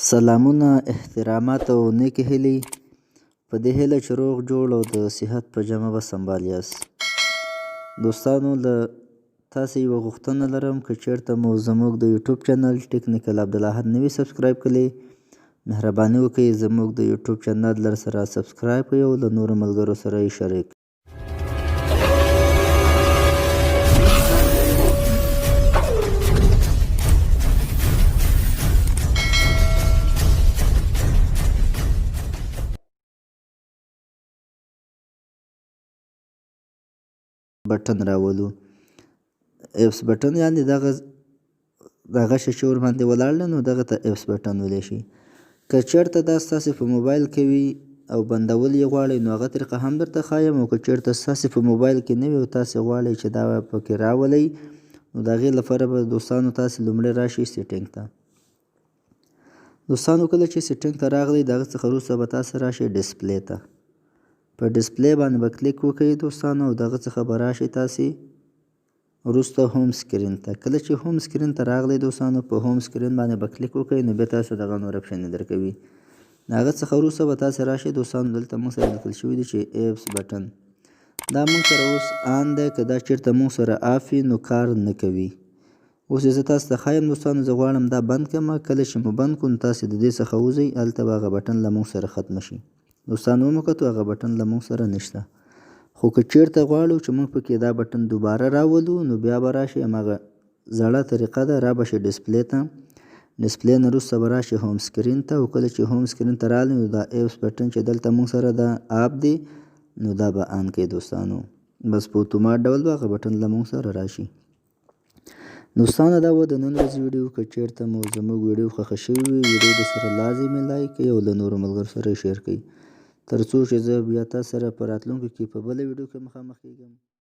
سلامونه، احترامات او نیکې هیلې په دې هیله چې روغ جوړ او د صحت په جامه به سمبال یاست. دوستانو له تاسې یوه غوښتنه لرم که چېرته مو زموږ د یوټیوب چینل ټیکنیکل عبدالاحد نه وي سبسکرایب کړی، مهرباني وکړئ زموږ د یوټیوب چینل سره سبسکرایب کړئ او له نورو ملګرو سره یې شریک. بټن راولو. ایپس بټن یعنې دغه شی چې ورباندې ولاړ دی نو دغه ته ایپس بټن ویلی شي. که چېرته دا ستاسې په موبایل کې وي او بندول یې غواړئ نو هغه طریقه هم درته ښایم، او که چېرته ستاسې په موبایل کې نه وي او تاسې غواړئ چې دا پکې راولئ نو د هغې لپاره به دوستانو تاسې لومړی راشئ سیټینګ ته. دوستانو کله چې سیټینګ ته راغلئ د هغه څخه وروسته به تاسې راشئ ډسپلی ته. په ډسپلی باندې به کلیک وکړئ دوستانو او دغه څخه به راشئ تاسې وروسته هوم سکرین ته. کله چې هوم سکرین ته راغلئ دوستانو په هوم سکرین باندې به کلیک وکړئ نو بیا تاسو دغه نور اپشنې درکوي. د هغه څخه وروسته به تاسې راشئ دوستانو دلته موږ سره لیکل شوي دي چې ایپس بټن دا موږ سره اوس آن دی، که دا چېرته موږ سره آف وي نو کار نه کوي. اوس یې زه تاسو ته ښایم دوستانو، زه غواړم دا بند کړم. کله چې مو بند کړو نو تاسې د دې څخه وځئ، هلته به هغه بټن له موږ سره ختمه شي. دوستانو ومو کتو هغه بټن له موږ سره نشته، خو که چېرته غواړو چې موږ پکې دا بټن دوباره راولو نو بیا به راشئ هماغه زړه طریقه ده، را به شئ ډسپلی ته. ډسپلی نه وروسته به راشئ هوم سکرین ته، او کله چې هوم سکرین ته راغلئ نو دا ایپس بټن چې دلته موږ سره د آپ دی نو دا به آن کړئ دوستانو. بس په اتومات ډول به هغه بټن له موږ سره راشي. دوستانو دا و د نن ورځې ویډیو. که چېرته مو زموږ ویډیو خوښه شوې وي ویډیو درسره لازمي لایک کړئ او له نورو ملګرو سره یې شیر کړئ، تر څو چې زه بیا تاسو سره په راتلونکي کې په بله ویډیو کې مخامخ کېږم.